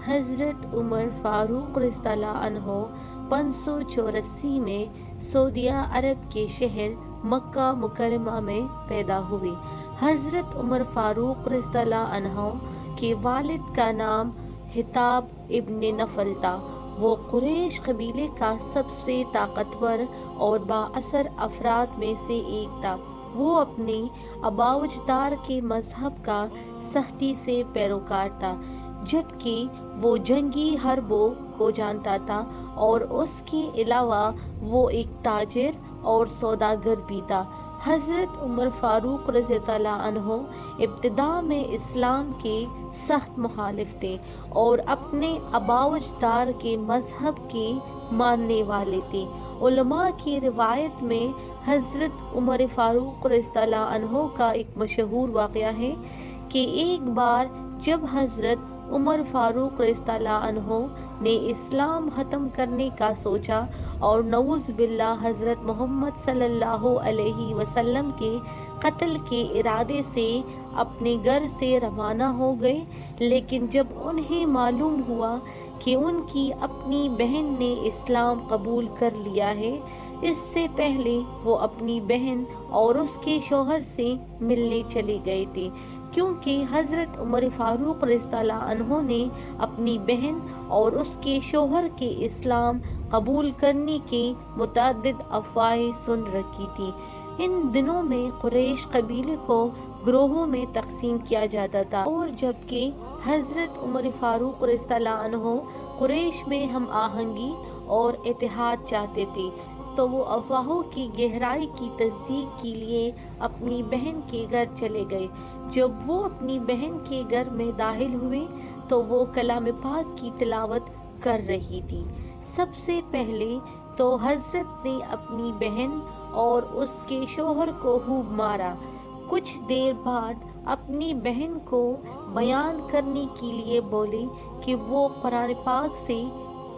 حضرت عمر فاروق رضی اللہ عنہ 584 میں سعودیہ عرب کے شہر مکہ مکرمہ میں پیدا ہوئے۔ حضرت عمر فاروق رضی اللہ عنہ کے والد کا نام حطاب ابن نفل تھا۔ وہ قریش قبیلے کا سب سے طاقتور اور بااثر افراد میں سے ایک تھا۔ وہ اپنے آباء و اجداد کے مذہب کا سختی سے پیروکار تھا، جبکہ وہ جنگی حربوں کو جانتا تھا، اور اس کے علاوہ وہ ایک تاجر اور سوداگر بھی تھا۔ حضرت عمر فاروق رضی اللہ عنہ ابتدا میں اسلام کے سخت مخالف تھے اور اپنے آباء و اجداد کے مذہب کے ماننے والے تھے۔ علماء کی روایت میں حضرت عمر فاروق رضی اللہ عنہ کا ایک مشہور واقعہ ہے کہ ایک بار جب حضرت عمر فاروق رضی اللہ عنہ نے اسلام ختم کرنے کا سوچا اور نعوذ باللہ حضرت محمد صلی اللہ علیہ وسلم کے قتل کے ارادے سے اپنے گھر سے روانہ ہو گئے، لیکن جب انہیں معلوم ہوا کہ ان کی اپنی بہن نے اسلام قبول کر لیا ہے، اس سے پہلے وہ اپنی بہن اور اس کے شوہر سے ملنے چلے گئے تھے، کیونکہ حضرت عمر فاروق رضی اللہ عنہ نے اپنی بہن اور اس کے شوہر کے اسلام قبول کرنے کی متعدد افواہیں سن رکھی تھی۔ ان دنوں میں قریش قبیلے کو گروہوں میں تقسیم کیا جاتا تھا، اور جبکہ حضرت عمر فاروق رضی اللہ عنہ قریش میں ہم آہنگی اور اتحاد چاہتے تھے، تو وہ افواہوں کی گہرائی کی تصدیق کے لیے اپنی بہن کے گھر چلے گئے۔ جب وہ اپنی بہن کے گھر میں داخل ہوئے تو وہ کلام پاک کی تلاوت کر رہی تھی۔ سب سے پہلے تو حضرت نے اپنی بہن اور اس کے شوہر کو خوب مارا۔ کچھ دیر بعد اپنی بہن کو بیان کرنے کے لیے بولے کہ وہ قرآن پاک سے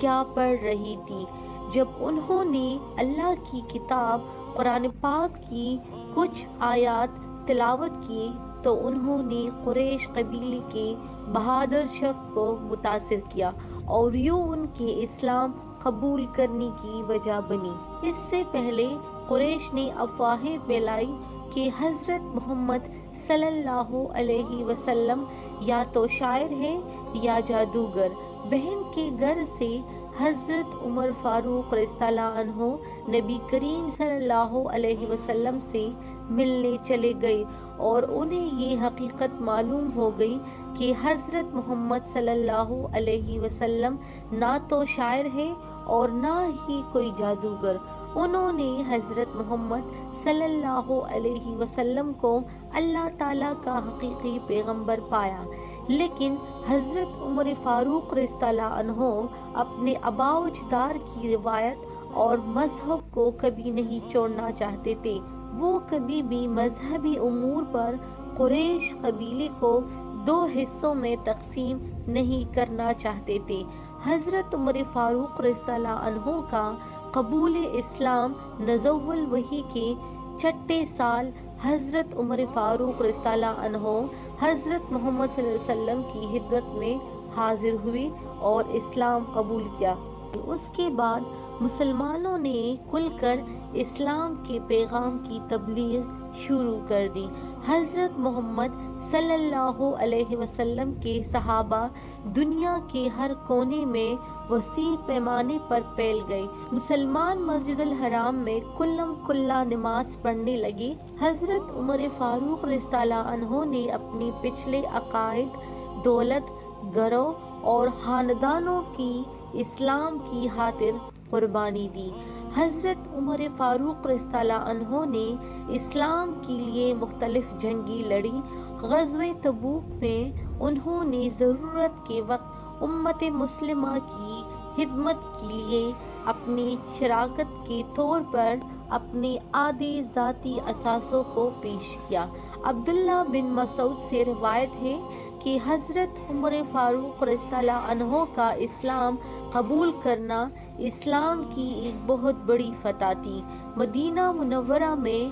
کیا پڑھ رہی تھی۔ جب انہوں نے اللہ کی کتاب قرآن پاک کی کچھ آیات تلاوت کی تو انہوں نے قریش قبیلے کے بہادر شخص کو متاثر کیا اور یوں ان کے اسلام قبول کرنے کی وجہ بنی۔ اس سے پہلے قریش نے افواہیں پھیلائی کہ حضرت محمد صلی اللہ علیہ وسلم یا تو شاعر ہیں یا جادوگر۔ بہن کے گھر سے حضرت عمر فاروق رضی اللہ عنہ نبی کریم صلی اللہ علیہ وسلم سے ملنے چلے گئے، اور انہیں یہ حقیقت معلوم ہو گئی کہ حضرت محمد صلی اللہ علیہ وسلم نہ تو شاعر ہے اور نہ ہی کوئی جادوگر۔ انہوں نے حضرت محمد صلی اللہ علیہ وسلم کو اللہ تعالیٰ کا حقیقی پیغمبر پایا، لیکن حضرت عمر فاروق رضی اللہ عنہ اپنے آباء و اجداد کی روایت اور مذہب کو کبھی نہیں چھوڑنا چاہتے تھے۔ وہ کبھی بھی مذہبی امور پر قریش قبیلے کو دو حصوں میں تقسیم نہیں کرنا چاہتے تھے۔ حضرت عمر فاروق رضی اللہ عنہ کا قبول اسلام نزول الوحی کے چھٹے سال حضرت عمر فاروق رضی اللہ عنہ حضرت محمد صلی اللہ علیہ وسلم کی خدمت میں حاضر ہوئے اور اسلام قبول کیا۔ اس کے بعد مسلمانوں نے کھل کر اسلام کے پیغام کی تبلیغ شروع کر دی۔ حضرت محمد صلی اللہ علیہ وسلم کے صحابہ دنیا کے ہر کونے میں وسیع پیمانے پر پھیل گئے۔ مسلمان مسجد الحرام میں کلم کلا نماز پڑھنے لگے۔ حضرت عمر فاروق رضی اللہ عنہ نے اپنے پچھلے عقائد، دولت، گھروں اور خاندانوں کی اسلام کی خاطر قربانی دی۔ حضرت عمر فاروق رضی اللہ عنہ نے اسلام کے لیے مختلف جنگیں لڑی۔ غزوہ تبوک میں انہوں نے ضرورت کے وقت امت مسلمہ کی خدمت کے لیے اپنی شراکت کے طور پر اپنے آدھے ذاتی اثاثوں کو پیش کیا۔ عبداللہ بن مسعود سے روایت ہے کہ حضرت عمر فاروق رضی اللہ عنہ کا اسلام قبول کرنا اسلام کی ایک بہت بڑی فتح تھی۔ مدینہ منورہ میں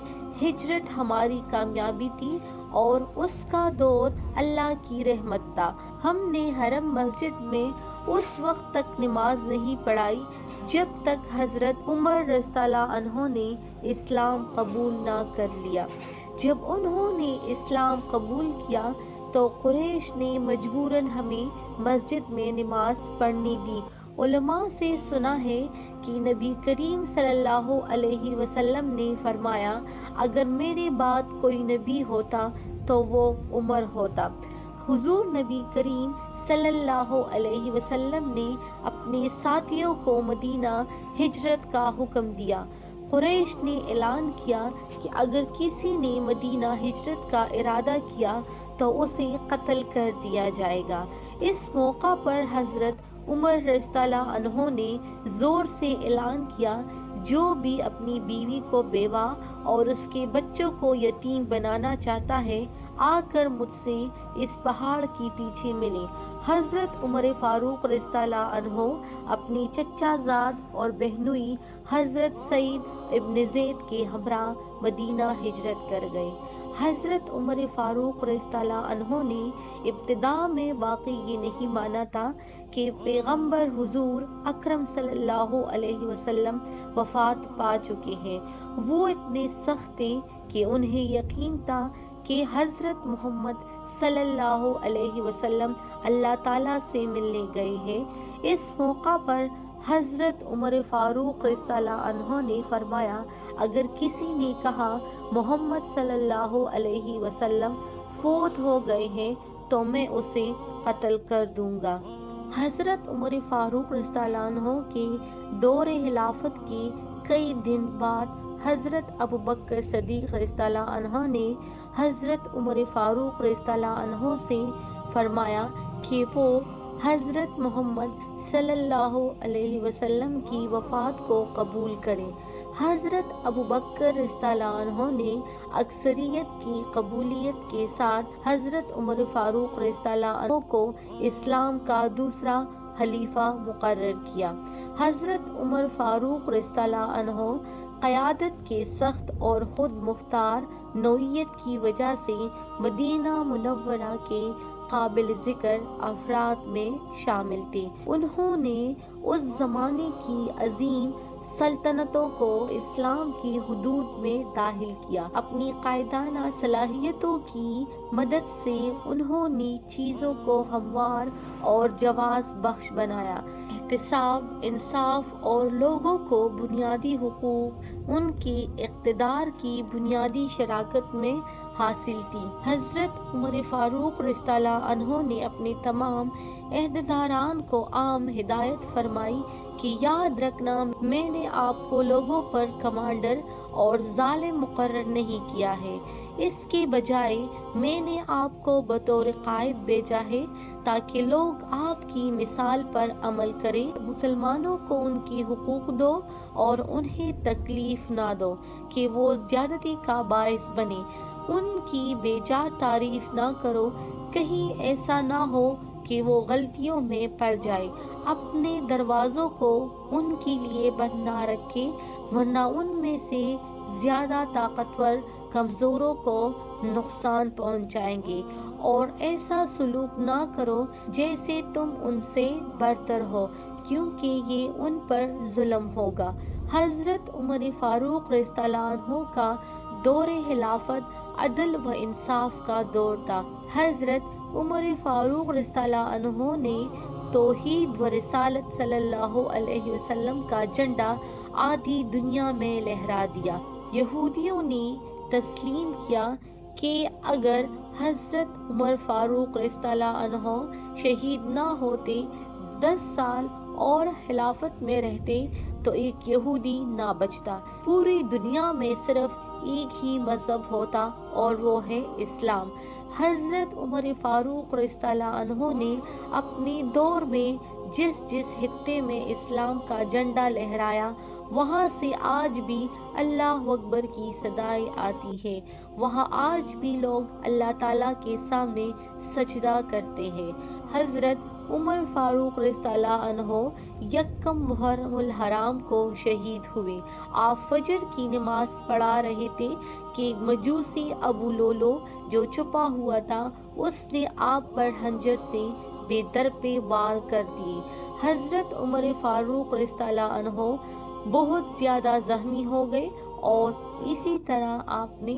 ہجرت ہماری کامیابی تھی اور اس کا دور اللہ کی رحمت تھا۔ ہم نے حرم مسجد میں اس وقت تک نماز نہیں پڑھائی جب تک حضرت عمر رضی اللہ عنہ نے اسلام قبول نہ کر لیا۔ جب انہوں نے اسلام قبول کیا تو قریش نے مجبوراً ہمیں مسجد میں نماز پڑھنے دی۔ علماء سے سنا ہے کہ نبی کریم صلی اللہ علیہ وسلم نے فرمایا، اگر میرے بعد کوئی نبی ہوتا تو وہ عمر ہوتا۔ حضور نبی کریم صلی اللہ علیہ وسلم نے اپنے ساتھیوں کو مدینہ ہجرت کا حکم دیا۔ قریش نے اعلان کیا کہ اگر کسی نے مدینہ ہجرت کا ارادہ کیا تو اسے قتل کر دیا جائے گا۔ اس موقع پر حضرت عمر رضی اللہ عنہ نے زور سے اعلان کیا، جو بھی اپنی بیوی کو بیوہ اور اس کے بچوں کو یتیم بنانا چاہتا ہے آ کر مجھ سے اس پہاڑ کے پیچھے ملے۔ حضرت عمر فاروق رضی اللہ عنہ اپنی چچا زاد اور بہنوئی حضرت سعید ابن زید کے ہمراہ مدینہ ہجرت کر گئے۔ حضرت عمر فاروق رضی اللہ عنہ نے ابتدا میں واقعی یہ نہیں مانا تھا کہ پیغمبر حضور اکرم صلی اللہ علیہ وسلم وفات پا چکے ہیں۔ وہ اتنے سخت تھے کہ انہیں یقین تھا کہ حضرت محمد صلی اللہ علیہ وسلم اللہ تعالیٰ سے ملنے گئے ہیں۔ اس موقع پر حضرت عمر فاروق رضی اللہ عنہ نے فرمایا، اگر کسی نے کہا محمد صلی اللہ علیہ وسلم فوت ہو گئے ہیں تو میں اسے قتل کر دوں گا۔ حضرت عمر فاروق رضی اللہ عنہ کے دور خلافت کے کئی دن بعد حضرت ابوبکر صدیق رضی اللہ عنہ نے حضرت عمر فاروق رضی اللہ عنہ سے فرمایا کہ وہ حضرت محمد صلی اللہ علیہ وسلم کی وفات کو قبول کریں۔ حضرت ابوبکر رضی اللہ عنہ نے اکثریت کی قبولیت کے ساتھ حضرت عمر فاروق رضی اللہ عنہ کو اسلام کا دوسرا خلیفہ مقرر کیا۔ حضرت عمر فاروق رضی اللہ عنہ قیادت کے سخت اور خود مختار نوعیت کی وجہ سے مدینہ منورہ کے قابل ذکر افراد میں شامل تھے۔ انہوں نے اس زمانے کی عظیم سلطنتوں کو اسلام کی حدود میں داخل کیا۔ اپنی قائدانہ صلاحیتوں کی مدد سے انہوں نے چیزوں کو ہموار اور جواز بخش بنایا۔ احتساب، انصاف اور لوگوں کو بنیادی حقوق ان کے اقتدار کی بنیادی شراکت میں حاصل تھی۔ حضرت عمر فاروق رضی اللہ عنہ نے اپنے تمام عہدیداران کو عام ہدایت فرمائی کہ یاد رکھنا، میں نے آپ کو لوگوں پر کمانڈر اور ظالم مقرر نہیں کیا ہے، اس کے بجائے میں نے آپ کو بطور قائد بھیجا ہے تاکہ لوگ آپ کی مثال پر عمل کریں۔ مسلمانوں کو ان کی حقوق دو اور انہیں تکلیف نہ دو کہ وہ زیادتی کا باعث بنے۔ ان کی بے جا تعریف نہ کرو، کہیں ایسا نہ ہو کہ وہ غلطیوں میں پڑ جائے۔ اپنے دروازوں کو ان کے لیے بند نہ رکھے، ورنہ ان میں سے زیادہ طاقتور کمزوروں کو نقصان پہنچائیں گے، اور ایسا سلوک نہ کرو جیسے تم ان سے برتر ہو، کیونکہ یہ ان پر ظلم ہوگا۔ حضرت عمر فاروق رضی اللہ عنہ کا دور خلافت عدل و انصاف کا دور تھا۔ حضرت عمر فاروق رضی اللہ عنہ نے توحید و رسالت صلی اللہ علیہ وسلم کا جھنڈا آدھی دنیا میں لہرا دیا۔ یہودیوں نے تسلیم کیا کہ اگر حضرت عمر فاروق رضی اللہ عنہ شہید نہ ہوتے، 10 سال اور خلافت میں رہتے تو ایک یہودی نہ بچتا، پوری دنیا میں صرف ایک ہی مذہب ہوتا اور وہ ہے اسلام۔ حضرت عمر فاروق رضی اللہ عنہ نے اپنے دور میں جس جس خطے میں اسلام کا جھنڈا لہرایا، وہاں سے آج بھی اللہ اکبر کی صدائیں آتی ہے، وہاں آج بھی لوگ اللہ تعالیٰ کے سامنے سجدہ کرتے ہیں۔ حضرت عمر فاروق رضی اللہ عنہ یکم محرم الحرام کو شہید ہوئے۔ آپ فجر کی نماز پڑھا رہے تھے کہ مجوسی ابو لولو جو چھپا ہوا تھا، اس نے آپ پر خنجر سے بھی در پہ وار کر دی۔ حضرت عمر فاروق رضی اللہ عنہ بہت زیادہ زخمی ہو گئے اور اسی طرح آپ نے